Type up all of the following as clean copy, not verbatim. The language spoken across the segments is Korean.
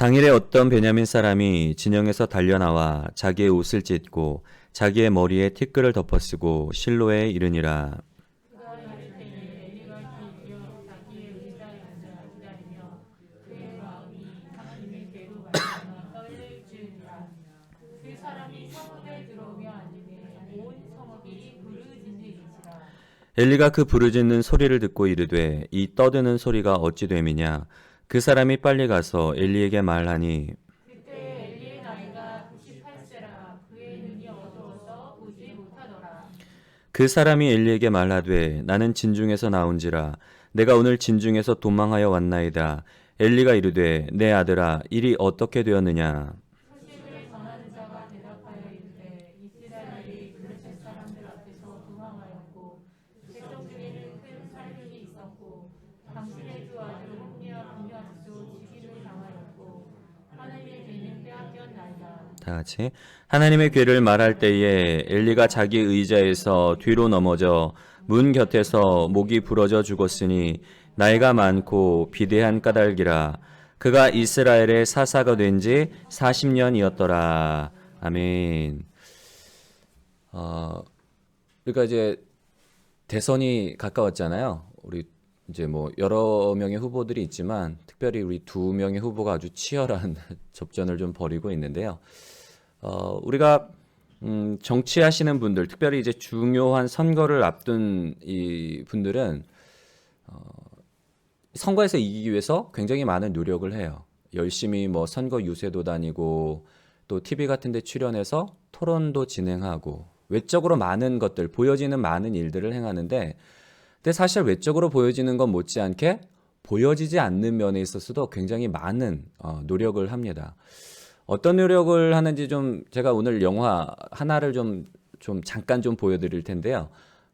당일에 어떤 베냐민 사람이 진영에서 달려나와 자기의 옷을 찢고 자기의 머리에 티끌을 덮어쓰고 실로에 이르니라. 엘리가 그 부르짖는 소리를 듣고 이르되 이 떠드는 소리가 어찌 됨이냐. 그 사람이 빨리 가서 엘리에게 말하니 그 사람이 엘리에게 말하되 나는 진중에서 나온지라 내가 오늘 진중에서 도망하여 왔나이다. 엘리가 이르되 내 아들아 일이 어떻게 되었느냐. 다 같이 하나님의 괴를 말할 때에 엘리가 자기 의자에서 뒤로 넘어져 문 곁에서 목이 부러져 죽었으니 나이가 많고 비대한 까닭이라. 그가 이스라엘의 사사가 된 지 40년이었더라. 아멘. 그러니까 이제 대선이 가까웠잖아요. 우리 이제 뭐 여러 명의 후보들이 있지만 특별히 우리 두 명의 후보가 아주 치열한 접전을 좀 벌이고 있는데요. 우리가 정치하시는 분들, 특별히 이제 중요한 선거를 앞둔 이 분들은 선거에서 이기기 위해서 굉장히 많은 노력을 해요. 열심히 뭐 선거 유세도 다니고 또 TV 같은 데 출연해서 토론도 진행하고 외적으로 많은 것들, 보여지는 많은 일들을 행하는데 근데 사실 외적으로 보여지는 건 못지않게 보여지지 않는 면에 있어서도 굉장히 많은 노력을 합니다. 어떤 노력을 하는지 좀 제가 오늘 영화 하나를 좀 잠깐 좀 보여드릴 텐데요.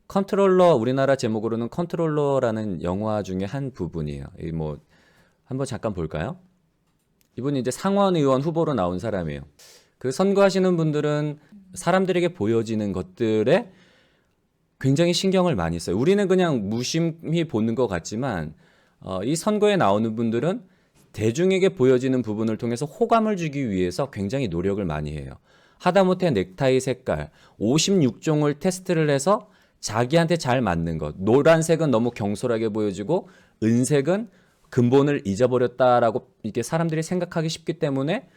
컨트롤러, 우리나라 제목으로는 컨트롤러라는 영화 중에 한 부분이에요. 뭐 한번 잠깐 볼까요? 이분이 이제 상원 의원 후보로 나온 사람이에요. 그 선거하시는 분들은 사람들에게 보여지는 것들에 굉장히 신경을 많이 써요. 우리는 그냥 무심히 보는 것 같지만 이 선거에 나오는 분들은 대중에게 보여지는 부분을 통해서 호감을 주기 위해서 굉장히 노력을 많이 해요. 하다못해 넥타이 색깔 56종을 테스트를 해서 자기한테 잘 맞는 것. 노란색은 너무 경솔하게 보여지고 은색은 근본을 잊어버렸다라고 이렇게 사람들이 생각하기 쉽기 때문에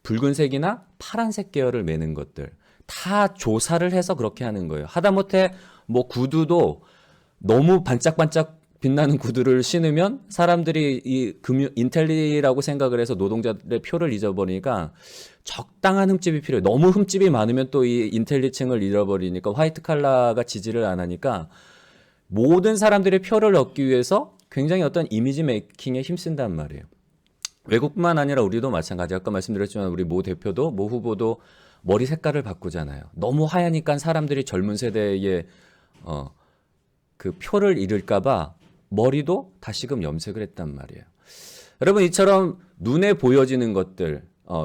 붉은색이나 파란색 계열을 매는 것들 다 조사를 해서 그렇게 하는 거예요. 하다못해 뭐 구두도 너무 반짝반짝 빛나는 구두를 신으면 사람들이 이 인텔리라고 생각을 해서 노동자들의 표를 잊어버리니까 적당한 흠집이 필요해요. 너무 흠집이 많으면 또 이 인텔리층을 잃어버리니까 화이트 칼라가 지지를 안 하니까 모든 사람들의 표를 얻기 위해서 굉장히 어떤 이미지 메이킹에 힘쓴단 말이에요. 외국뿐만 아니라 우리도 마찬가지. 아까 말씀드렸지만 우리 모 대표도 모 후보도 머리 색깔을 바꾸잖아요. 너무 하얘니까 사람들이 젊은 세대에 그 표를 잃을까봐 머리도 다시금 염색을 했단 말이에요. 여러분 이처럼 눈에 보여지는 것들,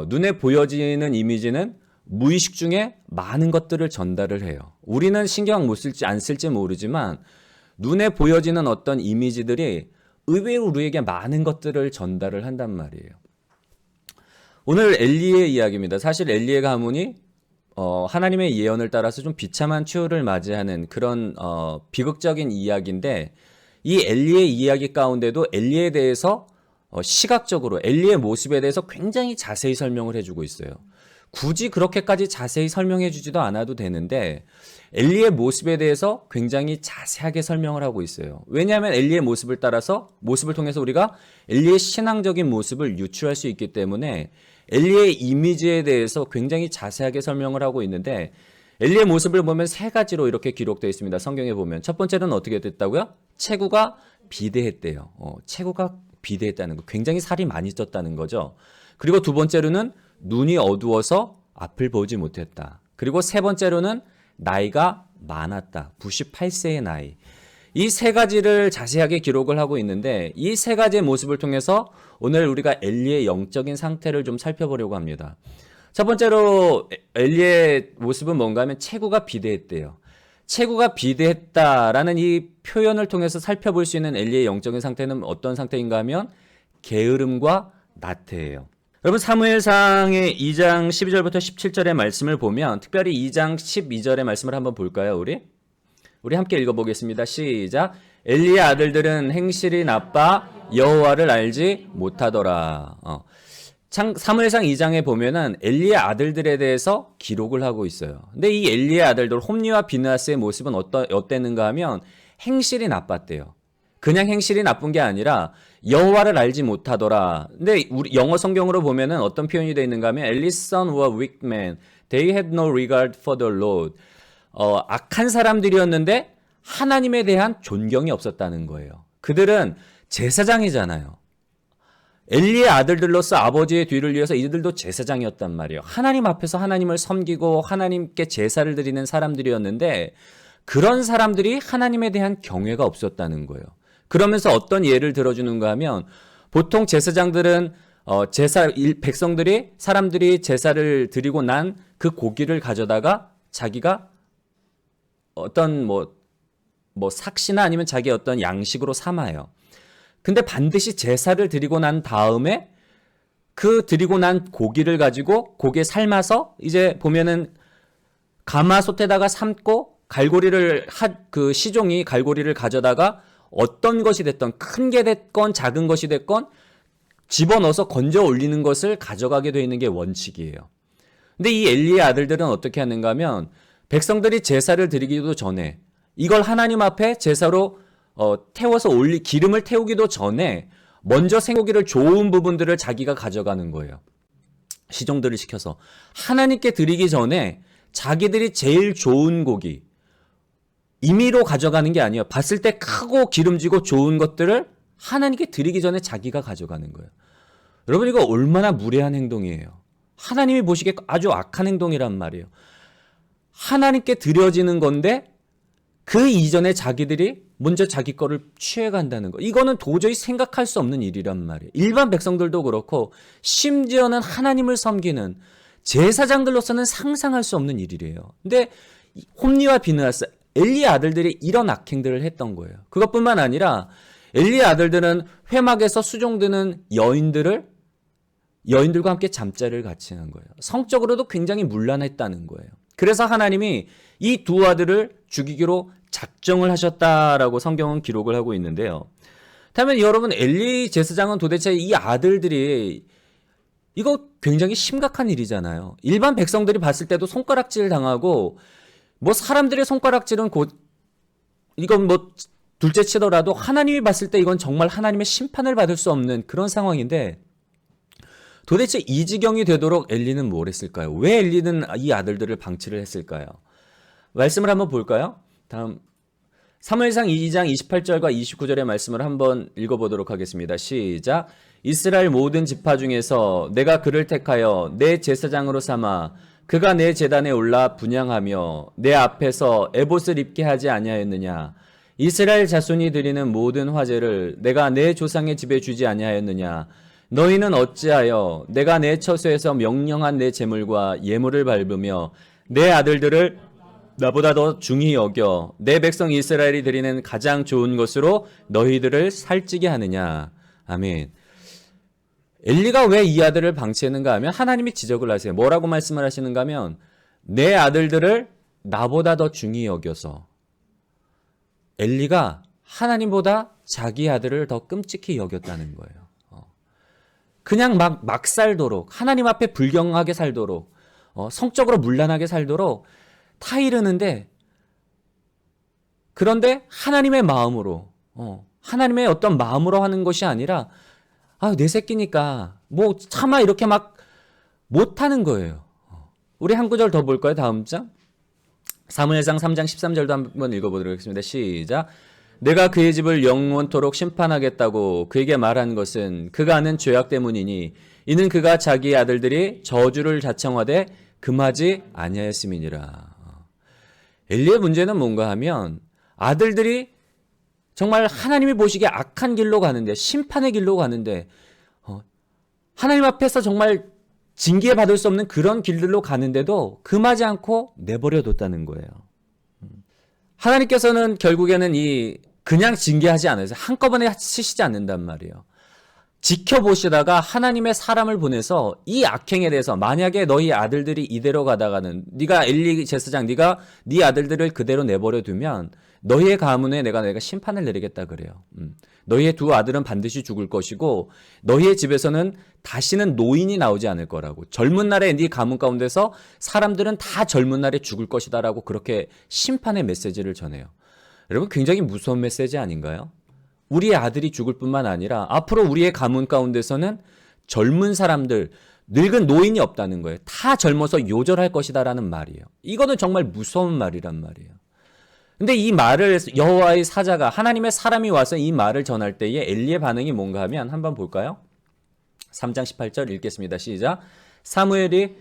눈에 보여지는 이미지는 무의식 중에 많은 것들을 전달을 해요. 우리는 신경 못 쓸지 안 쓸지 모르지만 눈에 보여지는 어떤 이미지들이 의외로 우리에게 많은 것들을 전달을 한단 말이에요. 오늘 엘리의 이야기입니다. 사실 엘리의 가문이 하나님의 예언을 따라서 좀 비참한 추후를 맞이하는 그런 비극적인 이야기인데 이 엘리의 이야기 가운데도 엘리에 대해서 시각적으로 엘리의 모습에 대해서 굉장히 자세히 설명을 해주고 있어요. 굳이 그렇게까지 자세히 설명해 주지도 않아도 되는데 엘리의 모습에 대해서 굉장히 자세하게 설명을 하고 있어요. 왜냐하면 엘리의 모습을 따라서 모습을 통해서 우리가 엘리의 신앙적인 모습을 유추할 수 있기 때문에 엘리의 이미지에 대해서 굉장히 자세하게 설명을 하고 있는데 엘리의 모습을 보면 세 가지로 이렇게 기록되어 있습니다. 성경에 보면 첫 번째는 어떻게 됐다고요? 체구가 비대했대요. 체구가 비대했다는 거, 굉장히 살이 많이 쪘다는 거죠. 그리고 두 번째로는 눈이 어두워서 앞을 보지 못했다. 그리고 세 번째로는 나이가 많았다. 98세의 나이. 이 세 가지를 자세하게 기록을 하고 있는데 이 세 가지의 모습을 통해서 오늘 우리가 엘리의 영적인 상태를 좀 살펴보려고 합니다. 첫 번째로 엘리의 모습은 뭔가 하면 체구가 비대했대요. 체구가 비대했다라는 이 표현을 통해서 살펴볼 수 있는 엘리의 영적인 상태는 어떤 상태인가 하면 게으름과 나태해요. 여러분 사무엘상의 2장 12절부터 17절의 말씀을 보면 특별히 2장 12절의 말씀을 한번 볼까요? 우리 함께 읽어보겠습니다. 시작. 엘리의 아들들은 행실이 나빠 여호와를 알지 못하더라. 사무엘상 2장에 보면은 엘리의 아들들에 대해서 기록을 하고 있어요. 근데 이 엘리의 아들들 홈리와 비느하스의 모습은 어땠는가 하면 행실이 나빴대요. 그냥 행실이 나쁜 게 아니라 여호와를 알지 못하더라. 근데 우리 영어 성경으로 보면은 어떤 표현이 되어 있는가 하면 Eli's son were weak men. They had no regard for the Lord. 악한 사람들이었는데 하나님에 대한 존경이 없었다는 거예요. 그들은 제사장이잖아요. 엘리의 아들들로서 아버지의 뒤를 이어서 이들도 제사장이었단 말이에요. 하나님 앞에서 하나님을 섬기고 하나님께 제사를 드리는 사람들이었는데 그런 사람들이 하나님에 대한 경외가 없었다는 거예요. 그러면서 어떤 예를 들어주는가 하면 보통 제사장들은 백성들이 사람들이 제사를 드리고 난 그 고기를 가져다가 자기가 어떤 뭐 삭시나 아니면 자기 어떤 양식으로 삼아요. 근데 반드시 제사를 드리고 난 다음에 그 드리고 난 고기를 가지고 고기에 삶아서 이제 보면은 가마솥에다가 삶고 갈고리를 그 시종이 갈고리를 가져다가 어떤 것이 됐건 큰 게 됐건 작은 것이 됐건 집어넣어서 건져 올리는 것을 가져가게 되어 있는 게 원칙이에요. 근데 이 엘리의 아들들은 어떻게 하는가 하면 백성들이 제사를 드리기도 전에 이걸 하나님 앞에 제사로 태워서 기름을 태우기도 전에 먼저 생고기를 좋은 부분들을 자기가 가져가는 거예요. 시종들을 시켜서 하나님께 드리기 전에 자기들이 제일 좋은 고기 임의로 가져가는 게 아니에요. 봤을 때 크고 기름지고 좋은 것들을 하나님께 드리기 전에 자기가 가져가는 거예요. 여러분 이거 얼마나 무례한 행동이에요. 하나님이 보시기에 아주 악한 행동이란 말이에요. 하나님께 드려지는 건데 그 이전에 자기들이 먼저 자기 거를 취해간다는 거. 이거는 도저히 생각할 수 없는 일이란 말이에요. 일반 백성들도 그렇고 심지어는 하나님을 섬기는 제사장들로서는 상상할 수 없는 일이래요. 근데 홈리와 비느하스 엘리의 아들들이 이런 악행들을 했던 거예요. 그것뿐만 아니라 엘리의 아들들은 회막에서 수종드는 여인들과 함께 잠자리를 같이 한 거예요. 성적으로도 굉장히 문란했다는 거예요. 그래서 하나님이 이 두 아들을 죽이기로 작정을 하셨다라고 성경은 기록을 하고 있는데요. 그렇다면 여러분 엘리 제사장은 도대체 이 아들들이 이거 굉장히 심각한 일이잖아요. 일반 백성들이 봤을 때도 손가락질 당하고 사람들의 손가락질은 이건 둘째 치더라도 하나님이 봤을 때 이건 정말 하나님의 심판을 받을 수 없는 그런 상황인데 도대체 이 지경이 되도록 엘리는 뭘 했을까요? 왜 엘리는 이 아들들을 방치를 했을까요? 말씀을 한번 볼까요? 다음 사무엘상 2장 28절과 29절의 말씀을 한번 읽어보도록 하겠습니다. 시작. 이스라엘 모든 지파 중에서 내가 그를 택하여 내 제사장으로 삼아 그가 내 제단에 올라 분향하며 내 앞에서 에봇을 입게 하지 아니하였느냐? 이스라엘 자손이 드리는 모든 화제를 내가 내 조상의 집에 주지 아니하였느냐? 너희는 어찌하여 내가 내 처소에서 명령한 내 제물과 예물을 밟으며 내 아들들을 나보다 더 중히 여겨 내 백성 이스라엘이 드리는 가장 좋은 것으로 너희들을 살찌게 하느냐? 아멘. 엘리가 왜 이 아들을 방치했는가 하면 하나님이 지적을 하세요. 뭐라고 말씀을 하시는가 하면 내 아들들을 나보다 더 중히 여겨서 엘리가 하나님보다 자기 아들을 더 끔찍히 여겼다는 거예요. 그냥 막 살도록 하나님 앞에 불경하게 살도록 성적으로 문란하게 살도록 타이르는데 그런데 하나님의 마음으로 하나님의 어떤 마음으로 하는 것이 아니라 내 새끼니까 차마 이렇게 막 못하는 거예요. 우리 한 구절 더 볼까요? 다음 장 사무엘상 3장 13절도 한번 읽어보도록 하겠습니다. 시작. 내가 그의 집을 영원토록 심판하겠다고 그에게 말한 것은 그가 하는 죄악 때문이니 이는 그가 자기의 아들들이 저주를 자청하되 금하지 아니하였음이니라. 엘리의 문제는 뭔가 하면 아들들이 정말 하나님이 보시기에 악한 길로 가는데 심판의 길로 가는데 하나님 앞에서 정말 징계 받을 수 없는 그런 길들로 가는데도 금하지 않고 내버려 뒀다는 거예요. 하나님께서는 결국에는 그냥 징계하지 않아서 한꺼번에 치시지 않는단 말이에요. 지켜보시다가 하나님의 사람을 보내서 이 악행에 대해서 만약에 너희 아들들이 이대로 가다가는 네가 엘리 제사장 네가 네 아들들을 그대로 내버려 두면 너희의 가문에 내가 심판을 내리겠다 그래요. 너희의 두 아들은 반드시 죽을 것이고 너희의 집에서는 다시는 노인이 나오지 않을 거라고. 젊은 날에 네 가문 가운데서 사람들은 다 젊은 날에 죽을 것이다라고 그렇게 심판의 메시지를 전해요. 여러분 굉장히 무서운 메시지 아닌가요? 우리의 아들이 죽을 뿐만 아니라 앞으로 우리의 가문 가운데서는 젊은 사람들, 늙은 노인이 없다는 거예요. 다 젊어서 요절할 것이다라는 말이에요. 이거는 정말 무서운 말이란 말이에요. 근데 이 말을 여호와의 사자가 하나님의 사람이 와서 이 말을 전할 때에 엘리의 반응이 뭔가 하면 한번 볼까요? 3장 18절 읽겠습니다. 시작. 사무엘이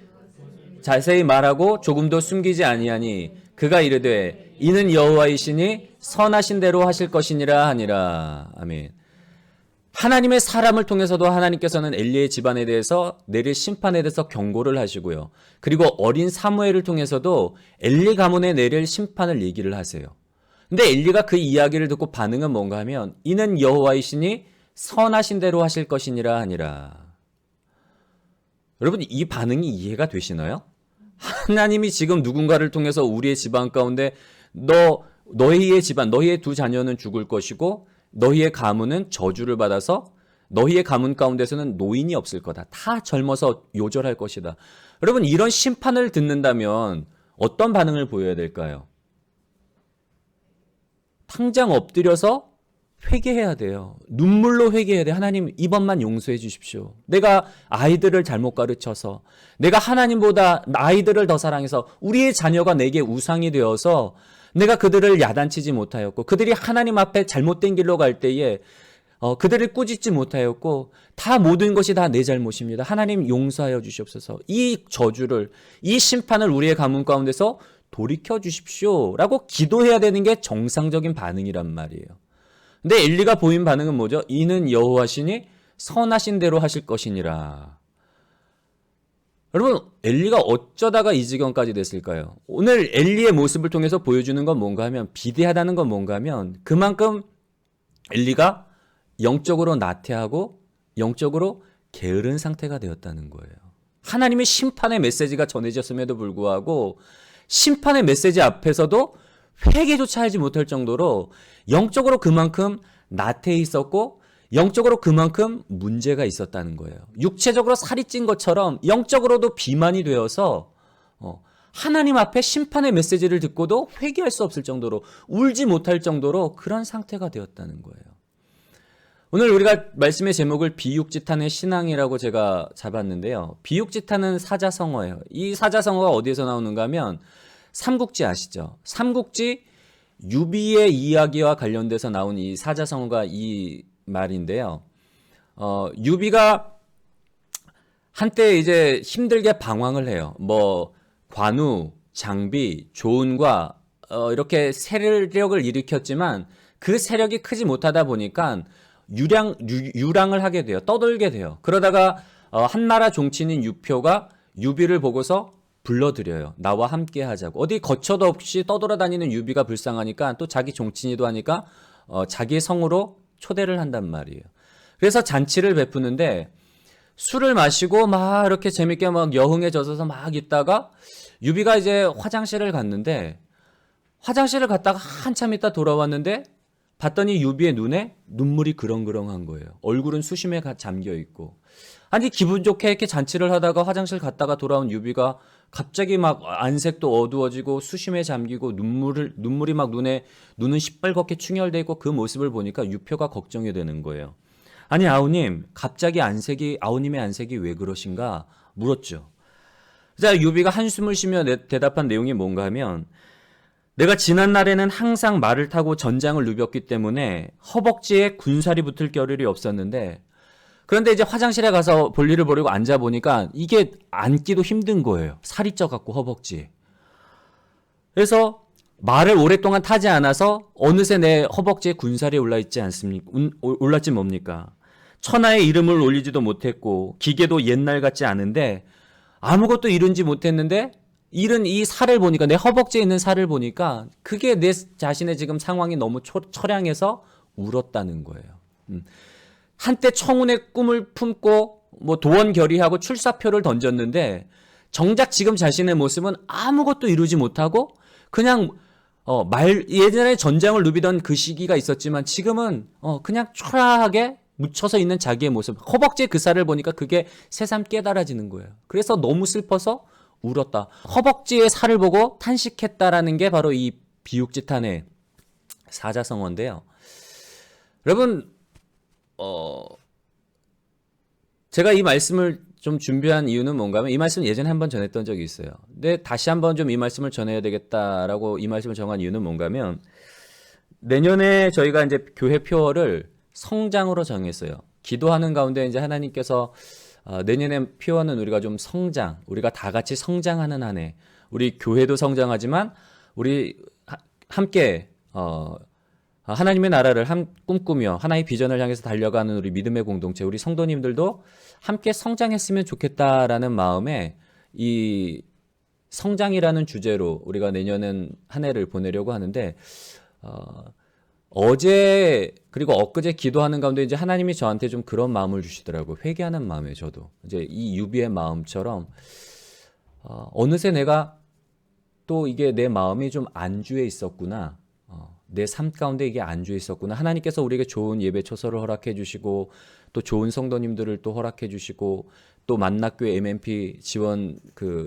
자세히 말하고 조금도 숨기지 아니하니 그가 이르되 이는 여호와이시니 선하신 대로 하실 것이니라 하니라. 아멘. 하나님의 사람을 통해서도 하나님께서는 엘리의 집안에 대해서 내릴 심판에 대해서 경고를 하시고요. 그리고 어린 사무엘을 통해서도 엘리 가문에 내릴 심판을 얘기를 하세요. 근데 엘리가 그 이야기를 듣고 반응은 뭔가 하면 이는 여호와이시니 선하신 대로 하실 것이니라 하니라. 여러분 이 반응이 이해가 되시나요? 하나님이 지금 누군가를 통해서 우리의 집안 가운데 너희의 집안, 너희의 두 자녀는 죽을 것이고 너희의 가문은 저주를 받아서 너희의 가문 가운데서는 노인이 없을 거다. 다 젊어서 요절할 것이다. 여러분 이런 심판을 듣는다면 어떤 반응을 보여야 될까요? 당장 엎드려서 회개해야 돼요. 눈물로 회개해야 돼요. 하나님 이번만 용서해 주십시오. 내가 아이들을 잘못 가르쳐서 내가 하나님보다 아이들을 더 사랑해서 우리의 자녀가 내게 우상이 되어서 내가 그들을 야단치지 못하였고 그들이 하나님 앞에 잘못된 길로 갈 때에 그들을 꾸짖지 못하였고 다 모든 것이 다 내 잘못입니다. 하나님 용서하여 주시옵소서. 이 저주를 이 심판을 우리의 가문 가운데서 돌이켜 주십시오 라고 기도해야 되는 게 정상적인 반응이란 말이에요. 근데 엘리가 보인 반응은 뭐죠? 이는 여호와시니 선하신 대로 하실 것이니라. 여러분 엘리가 어쩌다가 이 지경까지 됐을까요? 오늘 엘리의 모습을 통해서 보여주는 건 뭔가 하면 비대하다는 건 뭔가 하면 그만큼 엘리가 영적으로 나태하고 영적으로 게으른 상태가 되었다는 거예요. 하나님의 심판의 메시지가 전해졌음에도 불구하고 심판의 메시지 앞에서도 회개조차 하지 못할 정도로 영적으로 그만큼 나태해 있었고 영적으로 그만큼 문제가 있었다는 거예요. 육체적으로 살이 찐 것처럼 영적으로도 비만이 되어서 하나님 앞에 심판의 메시지를 듣고도 회개할 수 없을 정도로 울지 못할 정도로 그런 상태가 되었다는 거예요. 오늘 우리가 말씀의 제목을 비육지탄의 신앙이라고 제가 잡았는데요. 비육지탄은 사자성어예요. 이 사자성어가 어디에서 나오는가 하면 삼국지 아시죠? 삼국지 유비의 이야기와 관련돼서 나온 이 사자성어가 이 말인데요. 유비가 한때 이제 힘들게 방황을 해요. 뭐 관우, 장비, 조은과 이렇게 세력을 일으켰지만 그 세력이 크지 못하다 보니까 유랑을 하게 돼요. 떠돌게 돼요. 그러다가 한나라 종친인 유표가 유비를 보고서 불러들여요. 나와 함께 하자고. 어디 거처도 없이 떠돌아다니는 유비가 불쌍하니까 또 자기 종친이도 하니까 자기의 성으로 초대를 한단 말이에요. 그래서 잔치를 베푸는데 술을 마시고 막 이렇게 재밌게 막 여흥에 젖어서 막 있다가 유비가 이제 화장실을 갔는데 화장실을 갔다가 한참 있다 돌아왔는데 봤더니 유비의 눈에 눈물이 그렁그렁한 거예요. 얼굴은 수심에 잠겨 있고. 아니 기분 좋게 이렇게 잔치를 하다가 화장실 갔다가 돌아온 유비가 갑자기 막 안색도 어두워지고 수심에 잠기고 눈물이 막 눈은 시뻘겋게 충혈돼 있고 그 모습을 보니까 유표가 걱정이 되는 거예요. 아니 아우님 갑자기 아우님의 안색이 왜 그러신가 물었죠. 자 유비가 한숨을 쉬며 대답한 내용이 뭔가 하면 내가 지난 날에는 항상 말을 타고 전장을 누볐기 때문에 허벅지에 군살이 붙을 겨를이 없었는데 그런데 이제 화장실에 가서 볼일을 보려고 앉아보니까 이게 앉기도 힘든 거예요. 살이 쪄갖고 허벅지에. 그래서 말을 오랫동안 타지 않아서 어느새 내 허벅지에 군살이 올라있지 않습니까? 올랐지 뭡니까? 천하의 이름을 올리지도 못했고 기계도 옛날 같지 않은데 아무것도 이룬지 못했는데 이른 이 살을 보니까 내 허벅지에 있는 살을 보니까 그게 내 자신의 지금 상황이 너무 처량해서 울었다는 거예요. 한때 청운의 꿈을 품고 뭐 도원 결의하고 출사표를 던졌는데 정작 지금 자신의 모습은 아무것도 이루지 못하고 그냥 예전에 전장을 누비던 그 시기가 있었지만 지금은 그냥 초라하게 묻혀서 있는 자기의 모습, 허벅지의 그 살을 보니까 그게 새삼 깨달아지는 거예요. 그래서 너무 슬퍼서 울었다. 허벅지의 살을 보고 탄식했다라는 게 바로 이 비육지탄의 사자성어인데요. 여러분, 제가 이 말씀을 좀 준비한 이유는 뭔가 하면 이 말씀을 예전에 한번 전했던 적이 있어요. 근데 다시 한번 좀 이 말씀을 전해야 되겠다라고 이 말씀을 정한 이유는 뭔가 하면 내년에 저희가 이제 교회 표어를 성장으로 정했어요. 기도하는 가운데 이제 하나님께서 내년에 표어는 우리가 좀 성장, 우리가 다 같이 성장하는 한 해, 우리 교회도 성장하지만 우리 함께 하나님의 나라를 꿈꾸며 하나의 비전을 향해서 달려가는 우리 믿음의 공동체, 우리 성도님들도 함께 성장했으면 좋겠다라는 마음에 이 성장이라는 주제로 우리가 내년은 한 해를 보내려고 하는데 어제 그리고 엊그제 기도하는 가운데 이제 하나님이 저한테 좀 그런 마음을 주시더라고요. 회개하는 마음에 저도 이제 이 유비의 마음처럼 어느새 내가 또 이게 내 마음이 좀 안주해 있었구나. 내 삶 가운데 이게 안주해 있었구나. 하나님께서 우리에게 좋은 예배 초서를 허락해 주시고 또 좋은 성도님들을 또 허락해 주시고 또 만낙교회 MNP 지원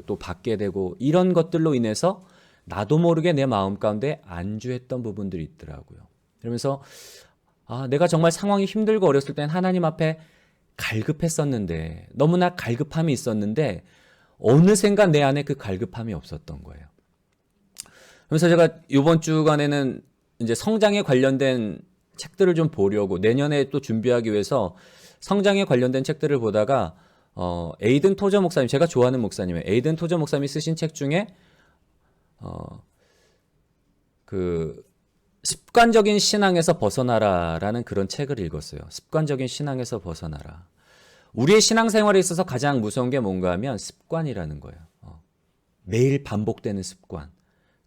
또 받게 되고 이런 것들로 인해서 나도 모르게 내 마음 가운데 안주했던 부분들이 있더라고요. 그러면서 내가 정말 상황이 힘들고 어렸을 땐 하나님 앞에 갈급했었는데 너무나 갈급함이 있었는데 어느샌가 내 안에 그 갈급함이 없었던 거예요. 그래서 제가 이번 주간에는 이제 성장에 관련된 책들을 좀 보려고 내년에 또 준비하기 위해서 성장에 관련된 책들을 보다가 에이든 토저 목사님, 제가 좋아하는 목사님이에요. 에이든 토저 목사님이 쓰신 책 중에 그 습관적인 신앙에서 벗어나라라는 그런 책을 읽었어요. 습관적인 신앙에서 벗어나라. 우리의 신앙생활에 있어서 가장 무서운 게 뭔가 하면 습관이라는 거예요. 매일 반복되는 습관.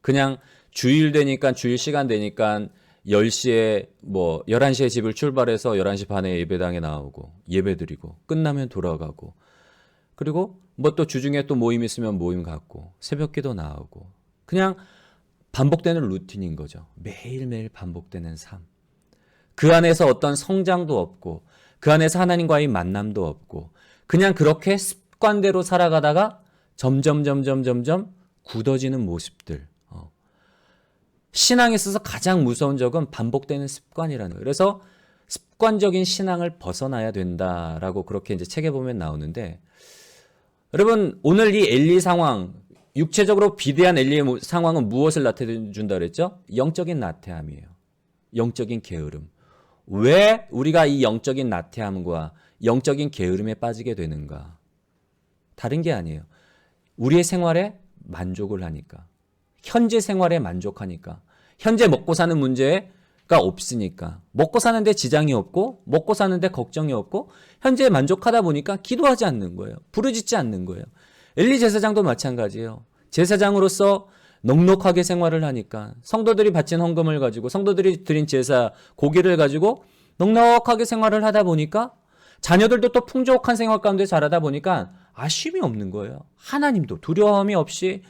그냥 주일 되니까 주일 시간 되니까 10시에 11시에 집을 출발해서 11시 반에 예배당에 나오고 예배드리고 끝나면 돌아가고 그리고 또 주중에 또 모임 있으면 모임 갖고 새벽기도 나오고 그냥 반복되는 루틴인 거죠. 매일매일 반복되는 삶. 그 안에서 어떤 성장도 없고 그 안에서 하나님과의 만남도 없고 그냥 그렇게 습관대로 살아가다가 점점 굳어지는 모습들. 신앙에 있어서 가장 무서운 적은 반복되는 습관이라는 거예요. 그래서 습관적인 신앙을 벗어나야 된다라고 그렇게 이제 책에 보면 나오는데 여러분 오늘 이 엘리 상황 육체적으로 비대한 엘리의 상황은 무엇을 나타내준다 그랬죠? 영적인 나태함이에요. 영적인 게으름. 왜 우리가 이 영적인 나태함과 영적인 게으름에 빠지게 되는가? 다른 게 아니에요. 우리의 생활에 만족을 하니까. 현재 생활에 만족하니까. 현재 먹고 사는 문제가 없으니까. 먹고 사는데 지장이 없고 먹고 사는데 걱정이 없고 현재에 만족하다 보니까 기도하지 않는 거예요. 부르짖지 않는 거예요. 엘리 제사장도 마찬가지예요. 제사장으로서 넉넉하게 생활을 하니까 성도들이 바친 헌금을 가지고 성도들이 드린 제사 고기를 가지고 넉넉하게 생활을 하다 보니까 자녀들도 또 풍족한 생활 가운데 자라다 보니까 아쉬움이 없는 거예요. 하나님도 두려움이 없이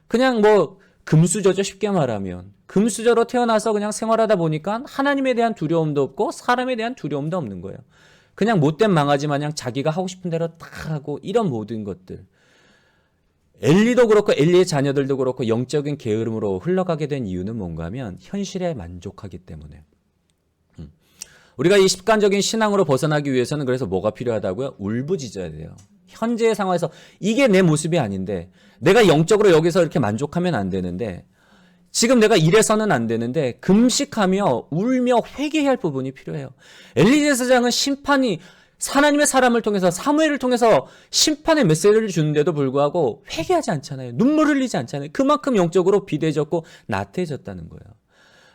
그냥 금수저죠. 쉽게 말하면 금수저로 태어나서 그냥 생활하다 보니까 하나님에 대한 두려움도 없고 사람에 대한 두려움도 없는 거예요. 그냥 못된 망아지 마냥 자기가 하고 싶은 대로 다 하고 이런 모든 것들. 엘리도 그렇고 엘리의 자녀들도 그렇고 영적인 게으름으로 흘러가게 된 이유는 뭔가 하면 현실에 만족하기 때문에. 우리가 이 습관적인 신앙으로 벗어나기 위해서는 그래서 뭐가 필요하다고요? 울부짖어야 돼요. 현재의 상황에서 이게 내 모습이 아닌데 내가 영적으로 여기서 이렇게 만족하면 안 되는데 지금 내가 이래서는 안 되는데 금식하며 울며 회개해야 할 부분이 필요해요. 엘리 제사장은 심판이 하나님의 사람을 통해서 사무엘을 통해서 심판의 메시지를 주는데도 불구하고 회개하지 않잖아요. 눈물 흘리지 않잖아요. 그만큼 영적으로 비대해졌고 나태해졌다는 거예요.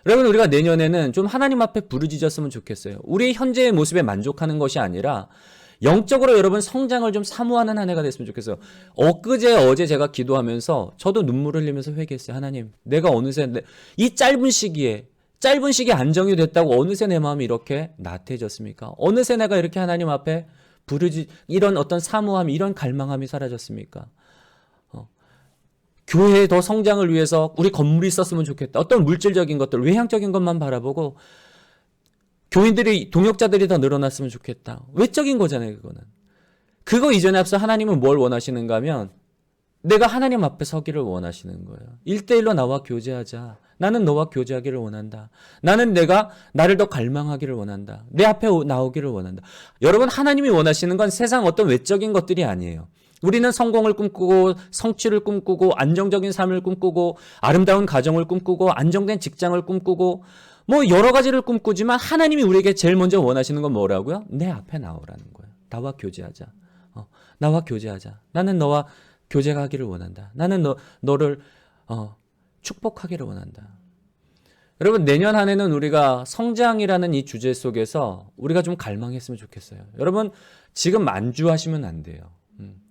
여러분 우리가 내년에는 좀 하나님 앞에 부르짖었으면 좋겠어요. 우리의 현재의 모습에 만족하는 것이 아니라 영적으로 여러분 성장을 좀 사모하는 한 해가 됐으면 좋겠어요. 어제 제가 기도하면서 저도 눈물을 흘리면서 회개했어요. 하나님, 내가 어느새 이 짧은 시기에 짧은 시기에 안정이 됐다고 어느새 내 마음이 이렇게 나태해졌습니까? 어느새 내가 이렇게 하나님 앞에 이런 어떤 사모함, 이런 갈망함이 사라졌습니까? 교회의 더 성장을 위해서 우리 건물이 있었으면 좋겠다. 어떤 물질적인 것들, 외향적인 것만 바라보고 교인들이, 동역자들이 더 늘어났으면 좋겠다. 외적인 거잖아요, 그거는. 그거 이전에 앞서 하나님은 뭘 원하시는가 하면 내가 하나님 앞에 서기를 원하시는 거예요. 1대1로 나와 교제하자. 나는 너와 교제하기를 원한다. 나는 나를 더 갈망하기를 원한다. 내 앞에 나오기를 원한다. 여러분, 하나님이 원하시는 건 세상 어떤 외적인 것들이 아니에요. 우리는 성공을 꿈꾸고 성취를 꿈꾸고 안정적인 삶을 꿈꾸고 아름다운 가정을 꿈꾸고 안정된 직장을 꿈꾸고 뭐 여러 가지를 꿈꾸지만 하나님이 우리에게 제일 먼저 원하시는 건 뭐라고요? 내 앞에 나오라는 거예요. 나와 교제하자. 나와 교제하자. 나는 너와 교제하기를 원한다. 나는 너를 축복하기를 원한다. 여러분, 내년 한 해는 우리가 성장이라는 이 주제 속에서 우리가 좀 갈망했으면 좋겠어요. 여러분, 지금 안주하시면 안 돼요.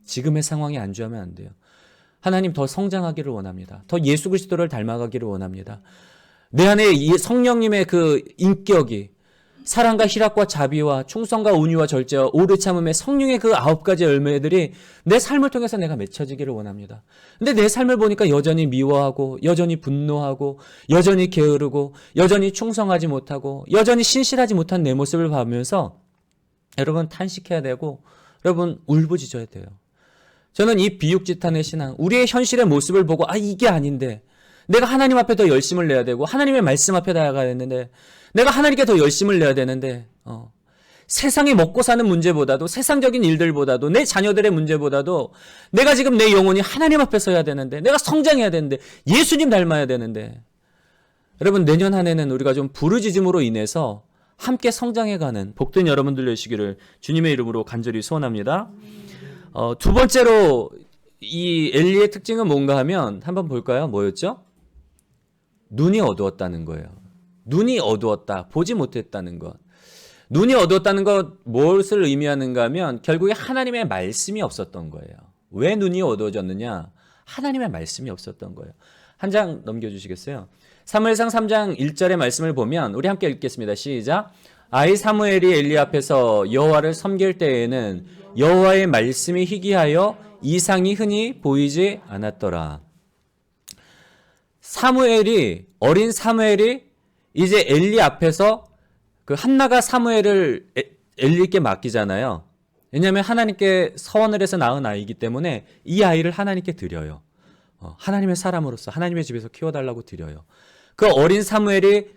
지금의 상황에 안주하면 안 돼요. 하나님, 더 성장하기를 원합니다. 더 예수 그리스도를 닮아가기를 원합니다. 내 안에 이 성령님의 그 인격이 사랑과 희락과 자비와 충성과 온유와 절제와 오래 참음의 성령의 그 9가지 열매들이 내 삶을 통해서 내가 맺혀지기를 원합니다. 근데 내 삶을 보니까 여전히 미워하고 여전히 분노하고 여전히 게으르고 여전히 충성하지 못하고 여전히 신실하지 못한 내 모습을 보면서 여러분 탄식해야 되고 여러분 울부짖어야 돼요. 저는 이 비육지탄의 신앙, 우리의 현실의 모습을 보고 이게 아닌데 내가 하나님 앞에 더 열심을 내야 되고 하나님의 말씀 앞에 나아가야 되는데 내가 하나님께 더 열심을 내야 되는데 세상이 먹고 사는 문제보다도 세상적인 일들보다도 내 자녀들의 문제보다도 내가 지금 내 영혼이 하나님 앞에 서야 되는데 내가 성장해야 되는데 예수님 닮아야 되는데 여러분 내년 한 해는 우리가 좀 부르짖음으로 인해서 함께 성장해가는 복된 여러분들 되시기를 주님의 이름으로 간절히 소원합니다. 두 번째로 이 엘리의 특징은 뭔가 하면 한번 볼까요? 뭐였죠? 눈이 어두웠다는 거예요. 눈이 어두웠다. 보지 못했다는 것. 눈이 어두웠다는 것 무엇을 의미하는가 하면 결국에 하나님의 말씀이 없었던 거예요. 왜 눈이 어두워졌느냐? 하나님의 말씀이 없었던 거예요. 한 장 넘겨주시겠어요? 사무엘상 3장 1절의 말씀을 보면 우리 함께 읽겠습니다. 시작. 아이 사무엘이 엘리 앞에서 여호와를 섬길 때에는 여호와의 말씀이 희귀하여 이상이 흔히 보이지 않았더라. 어린 사무엘이 이제 엘리 앞에서 그 한나가 사무엘을 엘리께 맡기잖아요. 왜냐하면 하나님께 서원을 해서 낳은 아이이기 때문에 이 아이를 하나님께 드려요. 하나님의 사람으로서 하나님의 집에서 키워달라고 드려요. 그 어린 사무엘이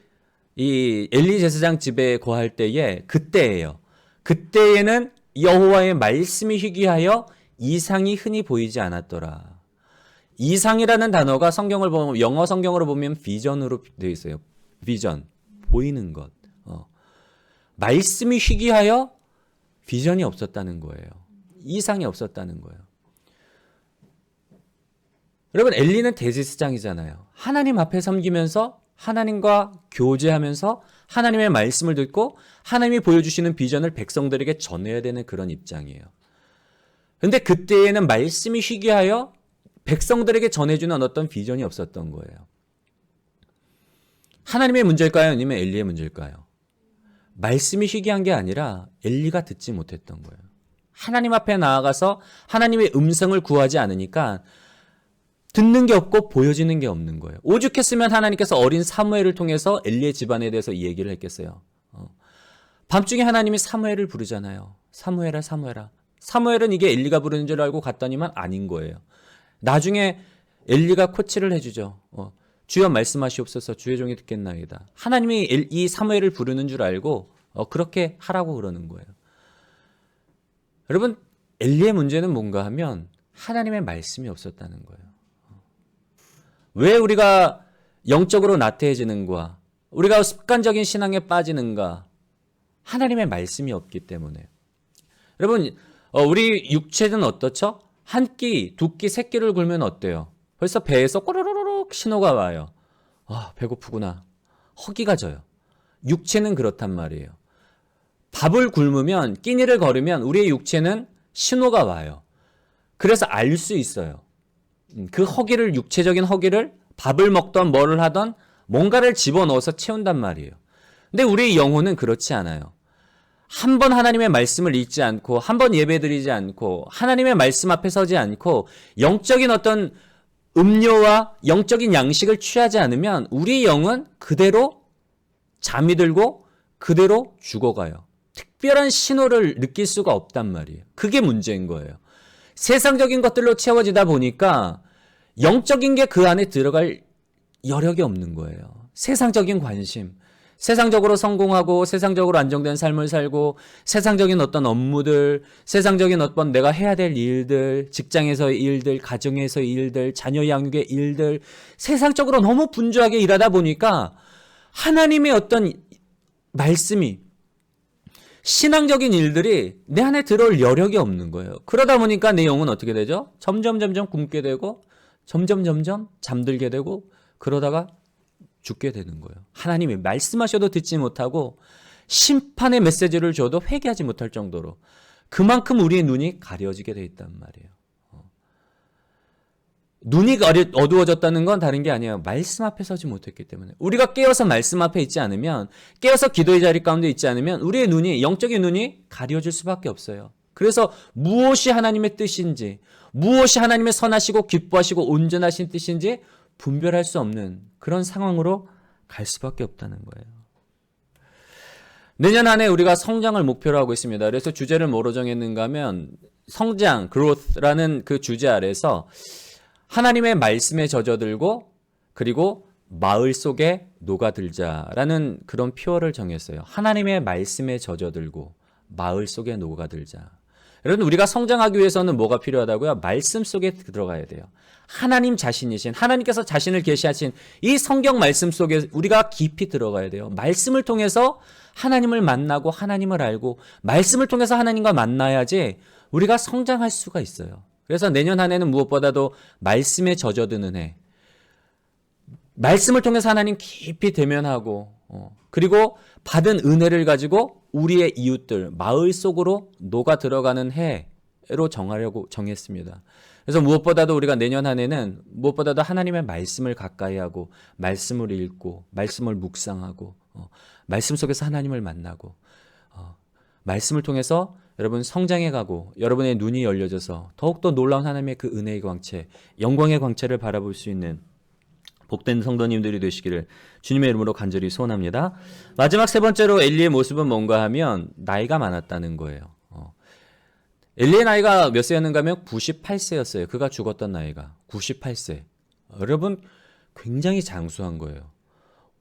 이 엘리 제사장 집에 거할 때에 그때예요. 그때에는 여호와의 말씀이 희귀하여 이상이 흔히 보이지 않았더라. 이상이라는 단어가 성경을 보면 영어 성경으로 보면 비전으로 되어 있어요. 비전, 보이는 것. 말씀이 희귀하여 비전이 없었다는 거예요. 이상이 없었다는 거예요. 여러분 엘리는 대제사장이잖아요. 하나님 앞에 섬기면서 하나님과 교제하면서 하나님의 말씀을 듣고 하나님이 보여주시는 비전을 백성들에게 전해야 되는 그런 입장이에요. 그런데 그때에는 말씀이 희귀하여 백성들에게 전해주는 어떤 비전이 없었던 거예요. 하나님의 문제일까요? 아니면 엘리의 문제일까요? 말씀이 희귀한 게 아니라 엘리가 듣지 못했던 거예요. 하나님 앞에 나아가서 하나님의 음성을 구하지 않으니까 듣는 게 없고 보여지는 게 없는 거예요. 오죽했으면 하나님께서 어린 사무엘을 통해서 엘리의 집안에 대해서 이 얘기를 했겠어요. 밤중에 하나님이 사무엘을 부르잖아요. 사무엘아 사무엘아. 사무엘은 이게 엘리가 부르는 줄 알고 갔더니만 아닌 거예요. 나중에 엘리가 코치를 해주죠. 주여 말씀하시옵소서 주의 종이 듣겠나이다. 하나님이 이 사무엘을 부르는 줄 알고 그렇게 하라고 그러는 거예요. 여러분 엘리의 문제는 뭔가 하면 하나님의 말씀이 없었다는 거예요. 왜 우리가 영적으로 나태해지는가? 우리가 습관적인 신앙에 빠지는가? 하나님의 말씀이 없기 때문에. 여러분 우리 육체는 어떻죠? 한 끼, 두 끼, 세 끼를 굶으면 어때요? 벌써 배에서 꼬르르륵 신호가 와요. 배고프구나. 허기가 져요. 육체는 그렇단 말이에요. 밥을 굶으면 끼니를 거르면 우리의 육체는 신호가 와요. 그래서 알 수 있어요. 그 허기를 육체적인 허기를 밥을 먹던 뭐를 하던 뭔가를 집어넣어서 채운단 말이에요. 근데 우리의 영혼은 그렇지 않아요. 한 번 하나님의 말씀을 읽지 않고, 한 번 예배드리지 않고, 하나님의 말씀 앞에 서지 않고, 영적인 어떤 음료와 영적인 양식을 취하지 않으면 우리의 영은 그대로 잠이 들고 그대로 죽어가요. 특별한 신호를 느낄 수가 없단 말이에요. 그게 문제인 거예요. 세상적인 것들로 채워지다 보니까 영적인 게 그 안에 들어갈 여력이 없는 거예요. 세상적인 관심, 세상적으로 성공하고 세상적으로 안정된 삶을 살고 세상적인 어떤 업무들, 세상적인 어떤 내가 해야 될 일들, 직장에서의 일들, 가정에서의 일들, 자녀 양육의 일들, 세상적으로 너무 분주하게 일하다 보니까 하나님의 어떤 말씀이, 신앙적인 일들이 내 안에 들어올 여력이 없는 거예요. 그러다 보니까 내 영은 어떻게 되죠? 점점 굶게 되고 점점 잠들게 되고 그러다가 죽게 되는 거예요. 하나님이 말씀하셔도 듣지 못하고 심판의 메시지를 줘도 회개하지 못할 정도로 그만큼 우리의 눈이 가려지게 돼 있단 말이에요. 눈이 어두워졌다는 건 다른 게 아니에요. 말씀 앞에 서지 못했기 때문에. 우리가 깨어서 말씀 앞에 있지 않으면, 깨어서 기도의 자리 가운데 있지 않으면 우리의 눈이, 영적인 눈이 가려질 수밖에 없어요. 그래서 무엇이 하나님의 뜻인지, 무엇이 하나님의 선하시고 기뻐하시고 온전하신 뜻인지 분별할 수 없는 그런 상황으로 갈 수밖에 없다는 거예요. 내년 한 해 우리가 성장을 목표로 하고 있습니다. 그래서 주제를 뭐로 정했는가 하면 성장, growth라는 그 주제 아래서 하나님의 말씀에 젖어들고 그리고 마을 속에 녹아들자라는 그런 표어를 정했어요. 하나님의 말씀에 젖어들고 마을 속에 녹아들자. 여러분, 우리가 성장하기 위해서는 뭐가 필요하다고요? 말씀 속에 들어가야 돼요. 하나님 자신이신, 하나님께서 자신을 계시하신 이 성경 말씀 속에 우리가 깊이 들어가야 돼요. 말씀을 통해서 하나님을 만나고 하나님을 알고 말씀을 통해서 하나님과 만나야지 우리가 성장할 수가 있어요. 그래서 내년 한 해는 무엇보다도 말씀에 젖어드는 해. 말씀을 통해서 하나님 깊이 대면하고 그리고 받은 은혜를 가지고 우리의 이웃들, 마을 속으로 녹아 들어가는 해로 정하려고 정했습니다. 그래서 무엇보다도 우리가 내년 한 해는 무엇보다도 하나님의 말씀을 가까이 하고 말씀을 읽고 말씀을 묵상하고 말씀 속에서 하나님을 만나고 말씀을 통해서 여러분 성장해 가고 여러분의 눈이 열려져서 더욱더 놀라운 하나님의 그 은혜의 광채, 영광의 광채를 바라볼 수 있는 복된 성도님들이 되시기를 주님의 이름으로 간절히 소원합니다. 마지막 세 번째로 엘리의 모습은 뭔가 하면 나이가 많았다는 거예요. 엘리의 나이가 몇 세였는가 하면 98세였어요. 그가 죽었던 나이가 98세. 여러분 굉장히 장수한 거예요.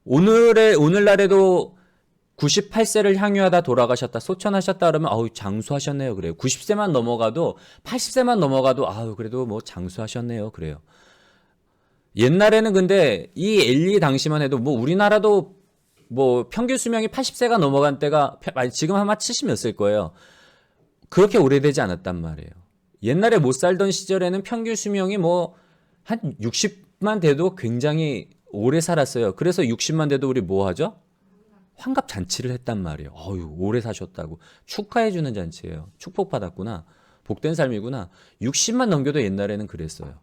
오늘날에도 98세를 향유하다 돌아가셨다, 소천하셨다 그러면 아우 장수하셨네요 그래요. 90세만 넘어가도 80세만 넘어가도 아우 그래도 뭐 장수하셨네요 그래요. 옛날에는 근데 이 엘리 당시만 해도 뭐 우리나라도 뭐 평균 수명이 80세가 넘어간 때가 지금 아마 70몇 거예요. 그렇게 오래되지 않았단 말이에요. 옛날에 못 살던 시절에는 평균 수명이 뭐 한 60만 돼도 굉장히 오래 살았어요. 그래서 60만 돼도 우리 뭐 하죠? 환갑 잔치를 했단 말이에요. 어유 오래 사셨다고 축하해주는 잔치예요. 축복받았구나. 복된 삶이구나. 60만 넘겨도 옛날에는 그랬어요.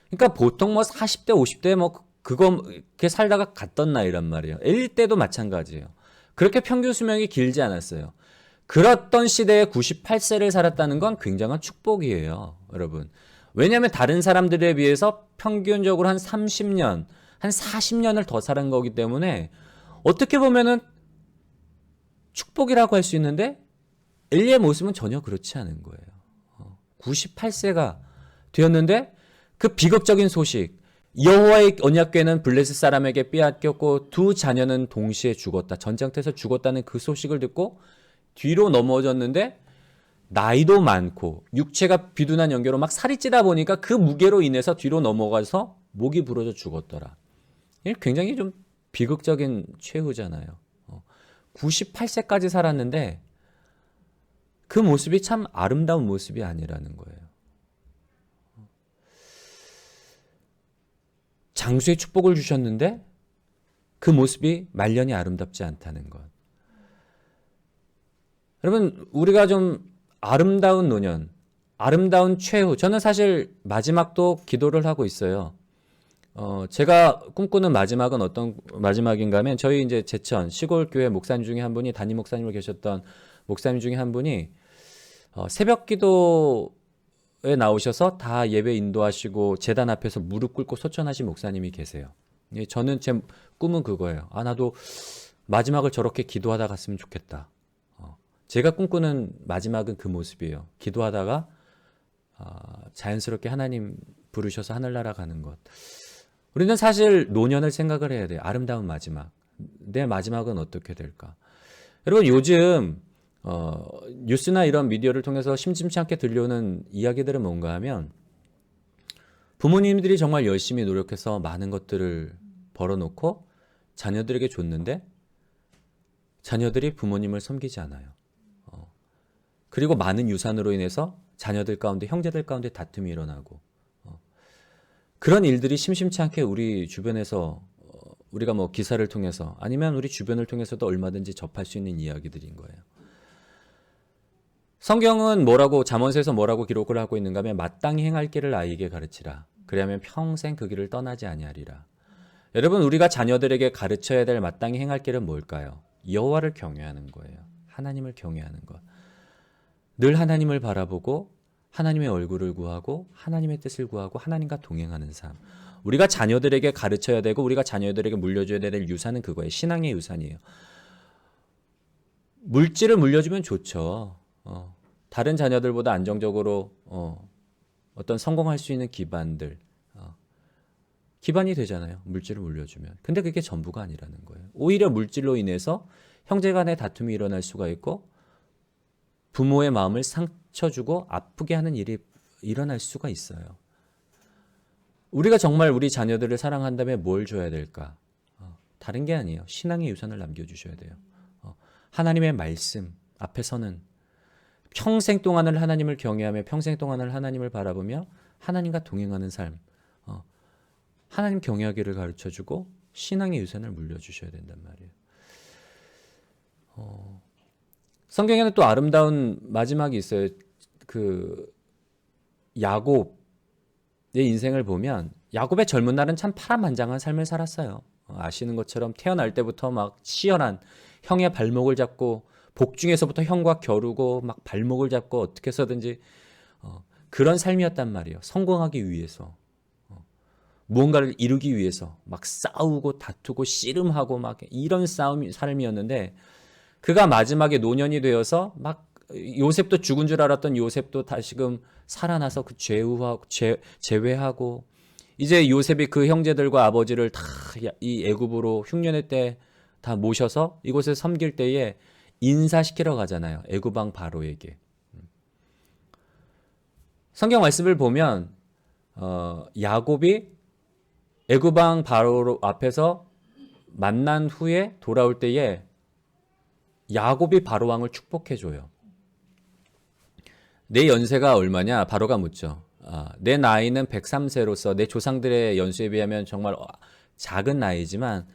그러니까 보통 뭐 40대, 50대 뭐 그렇게 살다가 갔던 나이란 말이에요. 엘리 때도 마찬가지예요. 그렇게 평균 수명이 길지 않았어요. 그랬던 시대에 98세를 살았다는 건 굉장한 축복이에요, 여러분. 왜냐하면 다른 사람들에 비해서 평균적으로 한 30년, 한 40년을 더 살은 거기 때문에 어떻게 보면은 축복이라고 할 수 있는데 엘리의 모습은 전혀 그렇지 않은 거예요. 98세가 되었는데 그 비극적인 소식, 여호와의 언약궤는 블레셋 사람에게 빼앗겼고 두 자녀는 동시에 죽었다. 전쟁터에서 죽었다는 그 소식을 듣고 뒤로 넘어졌는데 나이도 많고 육체가 비둔한 연계로 막 살이 찌다 보니까 그 무게로 인해서 뒤로 넘어가서 목이 부러져 죽었더라. 굉장히 좀 비극적인 최후잖아요. 98세까지 살았는데 그 모습이 참 아름다운 모습이 아니라는 거예요. 장수의 축복을 주셨는데 그 모습이 말년이 아름답지 않다는 것. 여러분, 우리가 좀 아름다운 노년, 아름다운 최후, 저는 사실 마지막도 기도를 하고 있어요. 제가 꿈꾸는 마지막은 어떤 마지막인가 하면 저희 이제 제천 시골 교회 목사님 중에 한 분이 담임 목사님으로 계셨던 목사님 중에 한 분이 새벽 기도에 나오셔서 다 예배 인도하시고 제단 앞에서 무릎 꿇고 소천하신 목사님이 계세요. 예, 저는 제 꿈은 그거예요. 아, 나도 마지막을 저렇게 기도하다 갔으면 좋겠다. 제가 꿈꾸는 마지막은 그 모습이에요. 기도하다가 자연스럽게 하나님 부르셔서 하늘나라 가는 것. 우리는 사실 노년을 생각을 해야 돼요. 아름다운 마지막. 내 마지막은 어떻게 될까? 여러분 요즘 뉴스나 이런 미디어를 통해서 심심치 않게 들려오는 이야기들은 뭔가 하면 부모님들이 정말 열심히 노력해서 많은 것들을 벌어놓고 자녀들에게 줬는데 자녀들이 부모님을 섬기지 않아요. 그리고 많은 유산으로 인해서 자녀들 가운데 형제들 가운데 다툼이 일어나고 그런 일들이 심심치 않게 우리 주변에서 우리가 뭐 기사를 통해서 아니면 우리 주변을 통해서도 얼마든지 접할 수 있는 이야기들인 거예요. 성경은 뭐라고 잠언서에서 뭐라고 기록을 하고 있는가 하면 마땅히 행할 길을 아이에게 가르치라. 그리하면 평생 그 길을 떠나지 아니하리라. 여러분 우리가 자녀들에게 가르쳐야 될 마땅히 행할 길은 뭘까요? 여호와를 경외하는 거예요. 하나님을 경외하는 것. 늘 하나님을 바라보고 하나님의 얼굴을 구하고 하나님의 뜻을 구하고 하나님과 동행하는 삶. 우리가 자녀들에게 가르쳐야 되고 우리가 자녀들에게 물려줘야 될 유산은 그거예요. 신앙의 유산이에요. 물질을 물려주면 좋죠. 다른 자녀들보다 안정적으로 어떤 성공할 수 있는 기반들 기반이 되잖아요. 물질을 물려주면. 근데 그게 전부가 아니라는 거예요. 오히려 물질로 인해서 형제 간의 다툼이 일어날 수가 있고 부모의 마음을 상처 주고 아프게 하는 일이 일어날 수가 있어요. 우리가 정말 우리 자녀들을 사랑한다면 뭘 줘야 될까? 다른 게 아니에요. 신앙의 유산을 남겨주셔야 돼요. 하나님의 말씀 앞에서는 평생 동안을 하나님을 경외하며 평생 동안을 하나님을 바라보며 하나님과 동행하는 삶. 하나님 경외하기를 가르쳐주고 신앙의 유산을 물려주셔야 된단 말이에요. 성경에는 또 아름다운 마지막이 있어요. 그 야곱의 인생을 보면 야곱의 젊은 날은 참 파란만장한 삶을 살았어요. 아시는 것처럼 태어날 때부터 막 치열한 형의 발목을 잡고 복중에서부터 형과 겨루고 막 발목을 잡고 어떻게 해서든지 그런 삶이었단 말이에요. 성공하기 위해서. 무언가를 이루기 위해서 막 싸우고 다투고 씨름하고 막 이런 삶이었는데 그가 마지막에 노년이 되어서 막 요셉도 죽은 줄 알았던 요셉도 다시금 살아나서 그 제외하고 이제 요셉이 그 형제들과 아버지를 다 이 애굽으로 흉년의 때 다 모셔서 이곳에 섬길 때에 인사시키러 가잖아요. 애굽 왕 바로에게. 성경 말씀을 보면 야곱이 애굽 왕 바로 앞에서 만난 후에 돌아올 때에 야곱이 바로 왕을 축복해 줘요. 내 연세가 얼마냐? 바로가 묻죠. 내 나이는 103세로서 내 조상들의 연수에 비하면 정말 작은 나이지만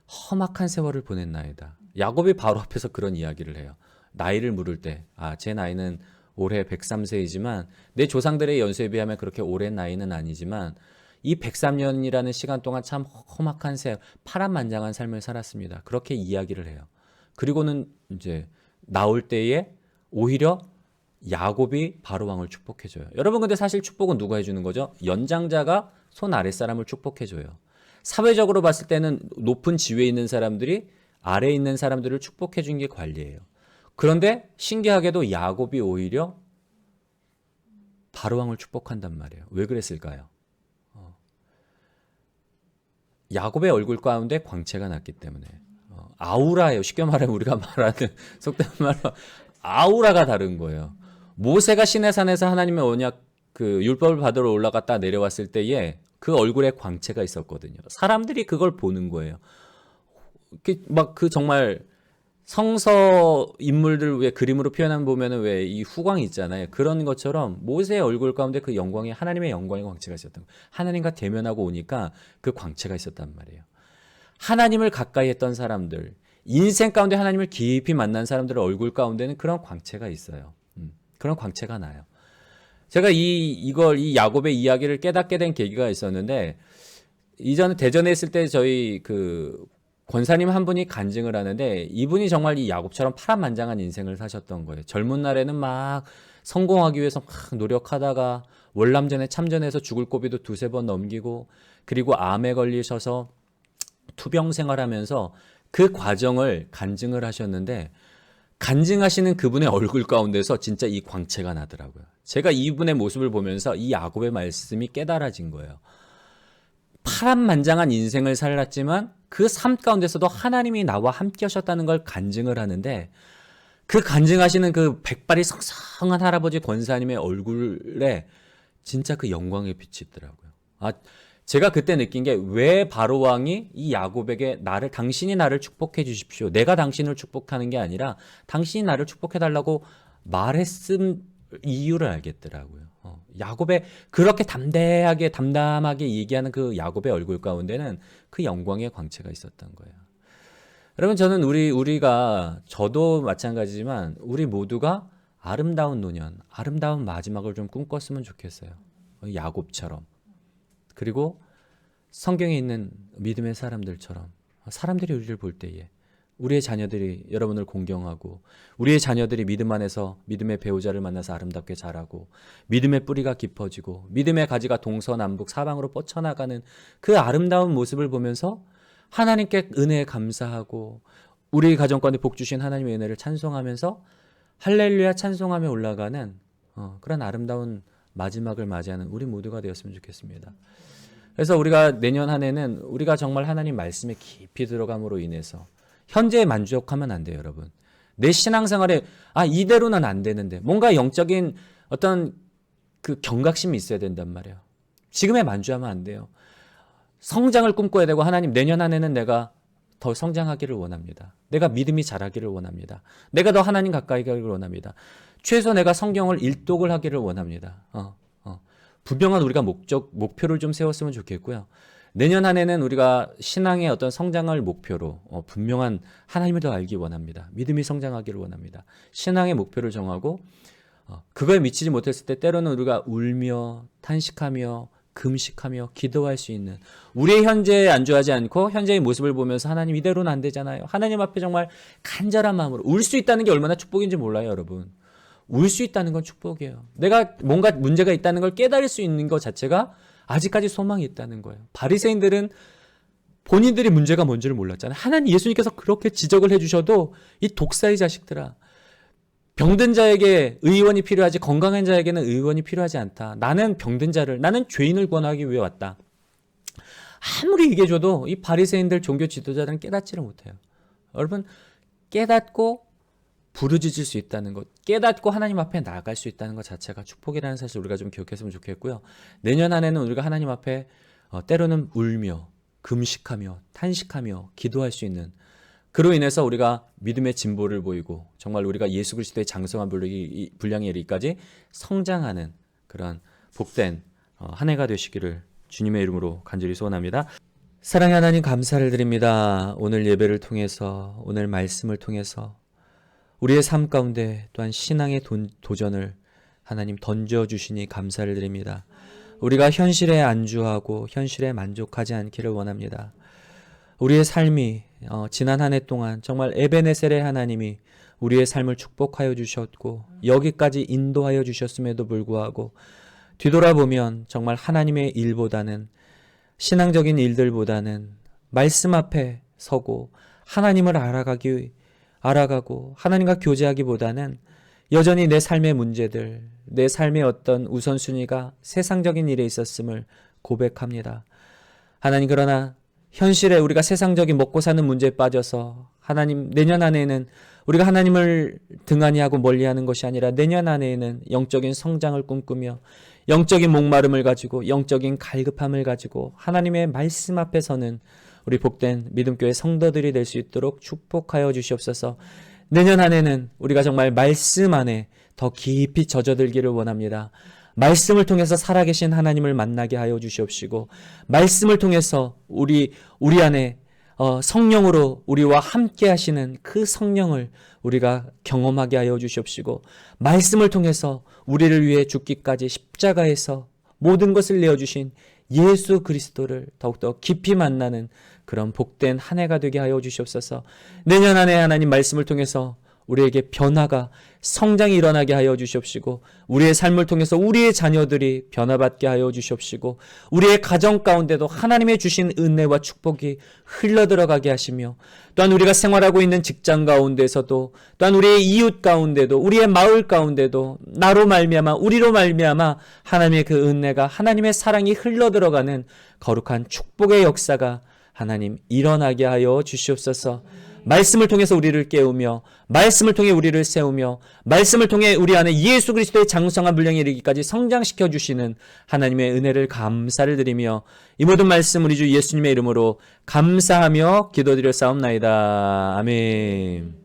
험악한 세월을 보낸 나이다. 야곱이 바로 앞에서 그런 이야기를 해요. 나이를 물을 때, 제 나이는 올해 103세이지만 내 조상들의 연수에 비하면 그렇게 오랜 나이는 아니지만 이 103년이라는 시간 동안 참 험악한 세월, 파란만장한 삶을 살았습니다. 그렇게 이야기를 해요. 그리고는 이제 나올 때에 오히려 야곱이 바로 왕을 축복해줘요. 여러분 근데 사실 축복은 누가 해주는 거죠? 연장자가 손 아랫사람을 축복해줘요. 사회적으로 봤을 때는 높은 지위에 있는 사람들이 아래에 있는 사람들을 축복해준 게 관리예요. 그런데 신기하게도 야곱이 오히려 바로 왕을 축복한단 말이에요. 왜 그랬을까요? 야곱의 얼굴 가운데 광채가 났기 때문에 아우라예요. 쉽게 말하면 우리가 말하는 속된 말로 아우라가 다른 거예요. 모세가 시내산에서 하나님의 언약 그 율법을 받으러 올라갔다 내려왔을 때에 그 얼굴에 광채가 있었거든요. 사람들이 그걸 보는 거예요. 막 그 정말 성서 인물들 왜 그림으로 표현하면 보면은 왜 이 후광이 있잖아요. 그런 것처럼 모세의 얼굴 가운데 그 영광이 하나님의 영광의 광채가 있었던 거예요. 하나님과 대면하고 오니까 그 광채가 있었단 말이에요. 하나님을 가까이 했던 사람들, 인생 가운데 하나님을 깊이 만난 사람들의 얼굴 가운데는 그런 광채가 있어요. 그런 광채가 나요. 제가 이 야곱의 이야기를 깨닫게 된 계기가 있었는데 이전 대전에 있을 때 저희 그 권사님 한 분이 간증을 하는데 이분이 정말 이 야곱처럼 파란만장한 인생을 사셨던 거예요. 젊은 날에는 막 성공하기 위해서 막 노력하다가 월남전에 참전해서 죽을 고비도 두세 번 넘기고 그리고 암에 걸리셔서 투병 생활하면서 그 과정을 간증을 하셨는데 간증하시는 그분의 얼굴 가운데서 진짜 이 광채가 나더라고요. 제가 이분의 모습을 보면서 이 야곱의 말씀이 깨달아진 거예요. 파란만장한 인생을 살았지만 그 삶 가운데서도 하나님이 나와 함께 하셨다는 걸 간증을 하는데 그 간증하시는 그 백발이 성성한 할아버지 권사님의 얼굴에 진짜 그 영광의 빛이 있더라고요. 제가 그때 느낀 게 왜 바로왕이 이 야곱에게 당신이 나를 축복해 주십시오. 내가 당신을 축복하는 게 아니라 당신이 나를 축복해 달라고 말했음 이유를 알겠더라고요. 야곱의 그렇게 담담하게 얘기하는 그 야곱의 얼굴 가운데는 그 영광의 광채가 있었던 거예요. 여러분 저는 우리가 저도 마찬가지지만 우리 모두가 아름다운 노년, 아름다운 마지막을 좀 꿈꿨으면 좋겠어요. 야곱처럼. 그리고 성경에 있는 믿음의 사람들처럼 사람들이 우리를 볼 때에 우리의 자녀들이 여러분을 공경하고 우리의 자녀들이 믿음 안에서 믿음의 배우자를 만나서 아름답게 자라고 믿음의 뿌리가 깊어지고 믿음의 가지가 동서남북 사방으로 뻗쳐나가는 그 아름다운 모습을 보면서 하나님께 은혜에 감사하고 우리 가정 가운데 복 주신 하나님의 은혜를 찬송하면서 할렐루야 찬송하며 올라가는 그런 아름다운 마지막을 맞이하는 우리 모두가 되었으면 좋겠습니다. 그래서 우리가 내년 한 해는 우리가 정말 하나님 말씀에 깊이 들어감으로 인해서 현재에 만족하면 안 돼요, 여러분. 내 신앙생활에 이대로는 안 되는데 뭔가 영적인 어떤 그 경각심이 있어야 된단 말이에요. 지금에 만족하면 안 돼요. 성장을 꿈꿔야 되고 하나님 내년 한 해는 내가 더 성장하기를 원합니다. 내가 믿음이 자라기를 원합니다. 내가 더 하나님 가까이 가기를 원합니다. 최소 내가 성경을 일독을 하기를 원합니다. 분명한 우리가 목표를 좀 세웠으면 좋겠고요. 내년 한 해는 우리가 신앙의 어떤 성장을 목표로 분명한 하나님을 더 알기 원합니다. 믿음이 성장하기를 원합니다. 신앙의 목표를 정하고 그거에 미치지 못했을 때 때로는 우리가 울며 탄식하며 금식하며 기도할 수 있는 우리의 현재에 안주하지 않고 현재의 모습을 보면서 하나님 이대로는 안 되잖아요. 하나님 앞에 정말 간절한 마음으로 울 수 있다는 게 얼마나 축복인지 몰라요, 여러분. 울 수 있다는 건 축복이에요. 내가 뭔가 문제가 있다는 걸 깨달을 수 있는 것 자체가 아직까지 소망이 있다는 거예요. 바리새인들은 본인들이 문제가 뭔지를 몰랐잖아요. 하나님 예수님께서 그렇게 지적을 해주셔도 이 독사의 자식들아, 병든 자에게 의원이 필요하지 건강한 자에게는 의원이 필요하지 않다. 나는 나는 죄인을 구원하기 위해 왔다. 아무리 얘기해줘도 이 바리새인들 종교 지도자들은 깨닫지를 못해요. 여러분 깨닫고 부르짖을 수 있다는 것, 깨닫고 하나님 앞에 나아갈 수 있다는 것 자체가 축복이라는 사실 우리가 좀 기억했으면 좋겠고요. 내년 한 해는 우리가 하나님 앞에 때로는 울며 금식하며 탄식하며 기도할 수 있는 그로 인해서 우리가 믿음의 진보를 보이고 정말 우리가 예수 그리스도의 장성한 분량에 이르기까지 성장하는 그런 복된 한 해가 되시기를 주님의 이름으로 간절히 소원합니다. 사랑의 하나님 감사를 드립니다. 오늘 예배를 통해서 오늘 말씀을 통해서 우리의 삶 가운데 또한 신앙의 도전을 하나님 던져주시니 감사를 드립니다. 우리가 현실에 안주하고 현실에 만족하지 않기를 원합니다. 우리의 삶이 지난 한 해 동안 정말 에베네셀의 하나님이 우리의 삶을 축복하여 주셨고 여기까지 인도하여 주셨음에도 불구하고 뒤돌아보면 정말 하나님의 일보다는 신앙적인 일들보다는 말씀 앞에 서고 하나님을 알아가고 하나님과 교제하기보다는 여전히 내 삶의 문제들, 내 삶의 어떤 우선순위가 세상적인 일에 있었음을 고백합니다. 하나님 그러나 현실에 우리가 세상적인 먹고 사는 문제에 빠져서 하나님 내년 안에는 우리가 하나님을 등한히 하고 멀리하는 것이 아니라 내년 안에는 영적인 성장을 꿈꾸며 영적인 목마름을 가지고 영적인 갈급함을 가지고 하나님의 말씀 앞에서는 우리 복된 믿음교회 성도들이 될 수 있도록 축복하여 주시옵소서. 내년 한 해는 우리가 정말 말씀 안에 더 깊이 젖어들기를 원합니다. 말씀을 통해서 살아계신 하나님을 만나게 하여 주시옵시고 말씀을 통해서 우리 안에 성령으로 우리와 함께 하시는 그 성령을 우리가 경험하게 하여 주시옵시고 말씀을 통해서 우리를 위해 죽기까지 십자가에서 모든 것을 내어주신 예수 그리스도를 더욱더 깊이 만나는 그런 복된 한 해가 되게 하여 주시옵소서. 내년 한 해 하나님 말씀을 통해서 우리에게 변화가 성장이 일어나게 하여 주시옵시고 우리의 삶을 통해서 우리의 자녀들이 변화받게 하여 주시옵시고 우리의 가정 가운데도 하나님의 주신 은혜와 축복이 흘러들어가게 하시며 또한 우리가 생활하고 있는 직장 가운데서도 또한 우리의 이웃 가운데도 우리의 마을 가운데도 나로 말미암아 우리로 말미암아 하나님의 그 은혜가 하나님의 사랑이 흘러들어가는 거룩한 축복의 역사가 하나님 일어나게 하여 주시옵소서. 말씀을 통해서 우리를 깨우며 말씀을 통해 우리를 세우며 말씀을 통해 우리 안에 예수 그리스도의 장성한 분량에 이르기까지 성장시켜 주시는 하나님의 은혜를 감사를 드리며 이 모든 말씀 우리 주 예수님의 이름으로 감사하며 기도드려 싸움나이다. 아멘.